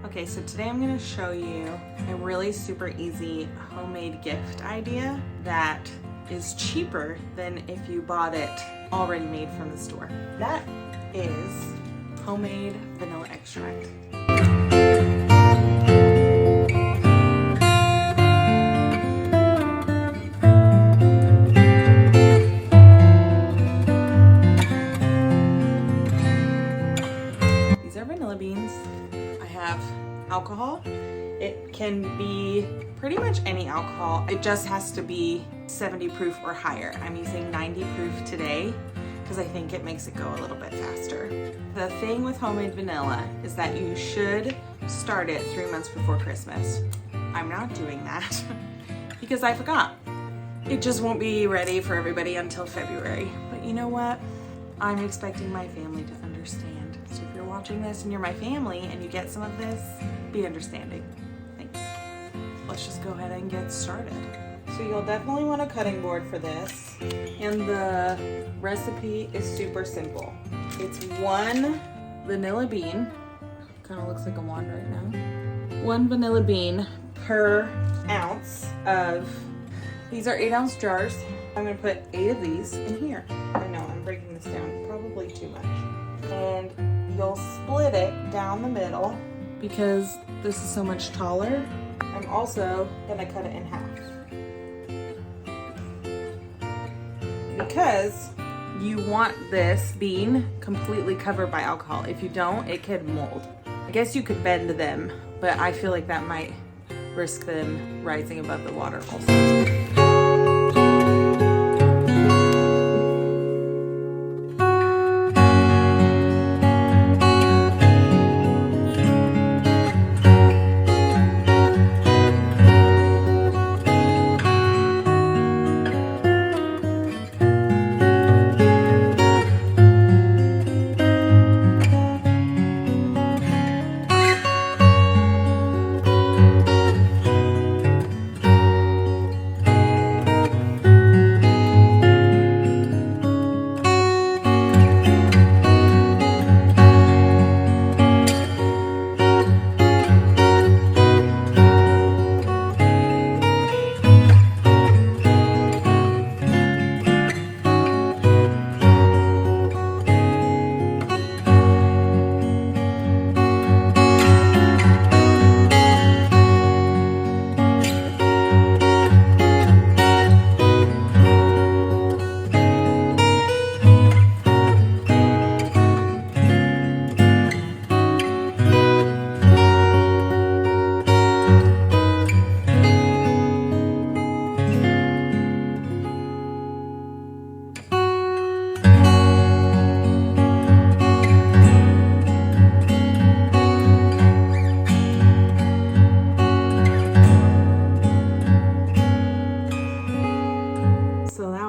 Okay, so today I'm gonna show you a really super easy homemade gift idea that is cheaper than if you bought it already made from the store. That is homemade vanilla extract. These are vanilla beans. I have alcohol. It can be pretty much any alcohol. It just has to be 70 proof or higher. I'm using 90 proof today because I think it makes it go a little bit faster. The thing with homemade vanilla is that you should start it 3 months before Christmas. I'm not doing that because I forgot. It just won't be ready for everybody until February. But you know what? I'm expecting my family to understand. So if you're watching this and you're my family and you get some of this, be understanding. Thanks. Let's just go ahead and get started. So you'll definitely want a cutting board for this. And the recipe is super simple. It's 1 vanilla bean. Kind of looks like a wand right now. 1 vanilla bean per ounce of, these are 8-ounce jars. I'm gonna put 8 of these in here. I know I'm breaking this down, probably too much. And you'll split it down the middle because this is so much taller. I'm also gonna cut it in half. Because you want this bean completely covered by alcohol. If you don't, it could mold. I guess you could bend them, but I feel like that might risk them rising above the water also.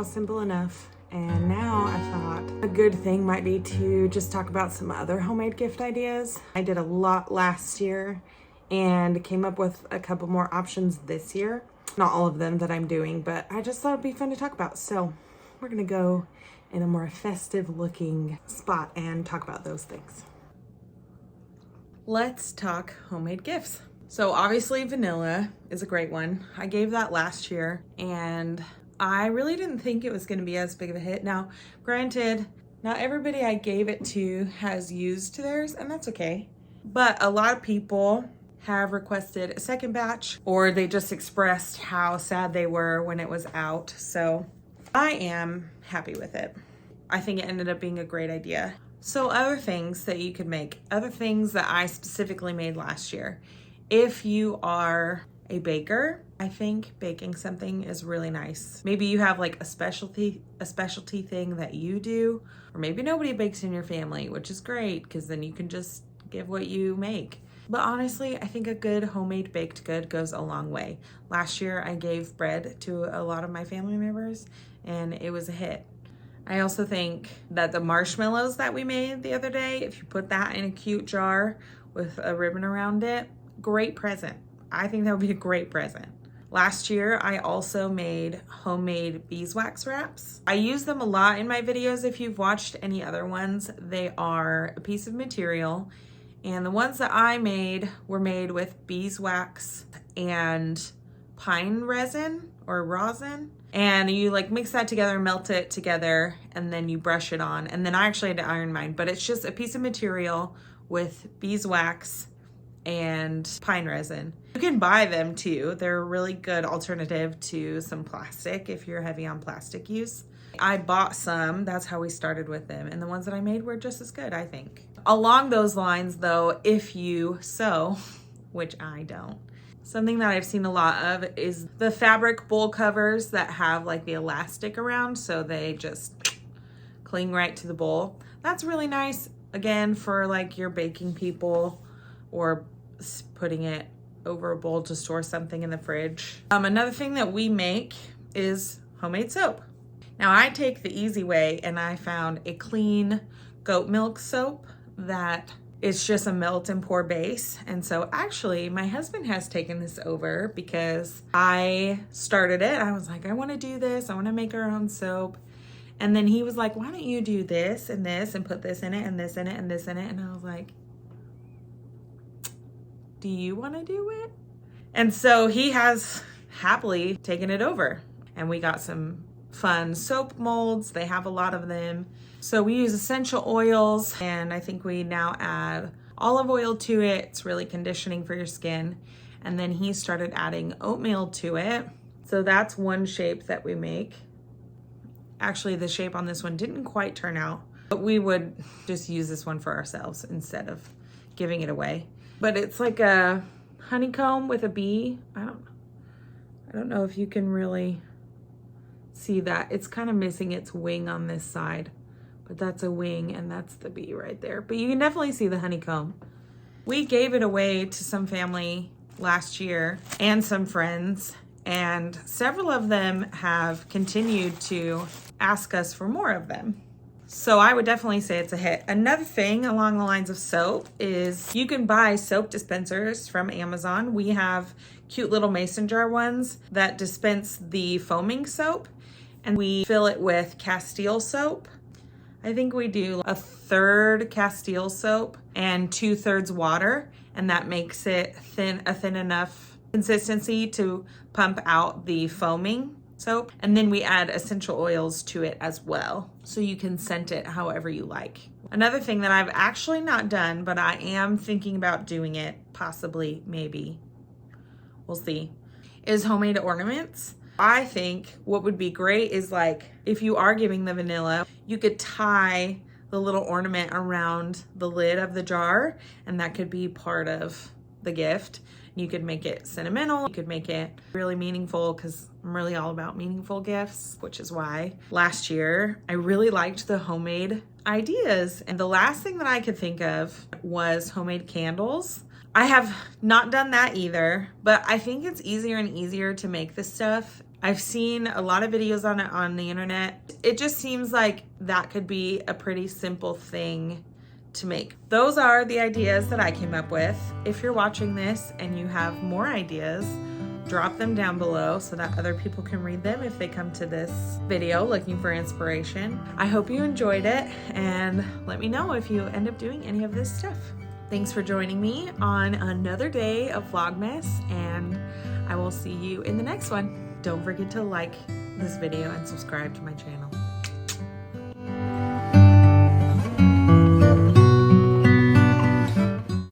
Simple enough. And now I thought a good thing might be to just talk about some other homemade gift ideas. I did a lot last year and came up with a couple more options this year. Not all of them that I'm doing, but I just thought it'd be fun to talk about. So we're gonna go in a more festive looking spot and talk about those things. Let's talk homemade gifts. So obviously vanilla is a great one. I gave that last year and I really didn't think it was going to be as big of a hit. Now, granted, not everybody I gave it to has used theirs, and that's okay. But a lot of people have requested a second batch, or they just expressed how sad they were when it was out. So I am happy with it. I think it ended up being a great idea. So other things that you could make, other things that I specifically made last year. If you are a baker, I think baking something is really nice. Maybe you have like a specialty thing that you do, or maybe nobody bakes in your family, which is great because then you can just give what you make. But honestly, I think a good homemade baked good goes a long way. Last year, I gave bread to a lot of my family members and it was a hit. I also think that the marshmallows that we made the other day, if you put that in a cute jar with a ribbon around it, great present. I think that would be a great present. Last year, I also made homemade beeswax wraps. I use them a lot in my videos. If you've watched any other ones, they are a piece of material And the ones that I made were made with beeswax and pine resin or rosin. And you like mix that together, melt it together, and then you brush it on. And then I actually had to iron mine, but it's just a piece of material with beeswax and pine resin. You can buy them too. They're a really good alternative to some plastic if you're heavy on plastic use. I bought some, that's how we started with them. And the ones that I made were just as good, I think. Along those lines though, if you sew, which I don't, something that I've seen a lot of is the fabric bowl covers that have like the elastic around so they just cling right to the bowl. That's really nice, again, for like your baking people or putting it over a bowl to store something in the fridge. Another thing that we make is homemade soap. Now I take the easy way and I found a clean goat milk soap that it's just a melt and pour base. And so actually my husband has taken this over because I started it. I was like, I want to do this. I want to make our own soap. And then he was like, why don't you do this and put this in it and this in it and this in it? And I was like, do you want to do it? And so he has happily taken it over. And we got some fun soap molds. They have a lot of them. So we use essential oils, and I think we now add olive oil to it. It's really conditioning for your skin. And then he started adding oatmeal to it. So that's one shape that we make. Actually, the shape on this one didn't quite turn out, but we would just use this one for ourselves instead of giving it away. But it's like a honeycomb with a bee. I don't know if you can really see that. It's kind of missing its wing on this side, but that's a wing and that's the bee right there. But you can definitely see the honeycomb. We gave it away to some family last year and some friends, and several of them have continued to ask us for more of them. So I would definitely say it's a hit. Another thing along the lines of soap is you can buy soap dispensers from Amazon. We have cute little mason jar ones that dispense the foaming soap, and we fill it with Castile soap. I think we do a third Castile soap and 2/3 water, and that makes it a thin enough consistency to pump out the foaming soap. And then we add essential oils to it as well, so you can scent it however you like. Another thing that I've actually not done, but I am thinking about doing it, possibly, maybe, we'll see, is homemade ornaments. I think what would be great is like, if you are giving the vanilla, you could tie the little ornament around the lid of the jar, and that could be part of the gift. You could make it sentimental, you could make it really meaningful, because I'm really all about meaningful gifts, which is why last year I really liked the homemade ideas. And the last thing that I could think of was homemade candles. I have not done that either, but I think it's easier and easier to make this stuff. I've seen a lot of videos on it on the internet. It just seems like that could be a pretty simple thing to make. Those are the ideas that I came up with. If you're watching this and you have more ideas, drop them down below so that other people can read them if they come to this video looking for inspiration. I hope you enjoyed it, and let me know if you end up doing any of this stuff. Thanks for joining me on another day of Vlogmas, and I will see you in the next one. Don't forget to like this video and subscribe to my channel.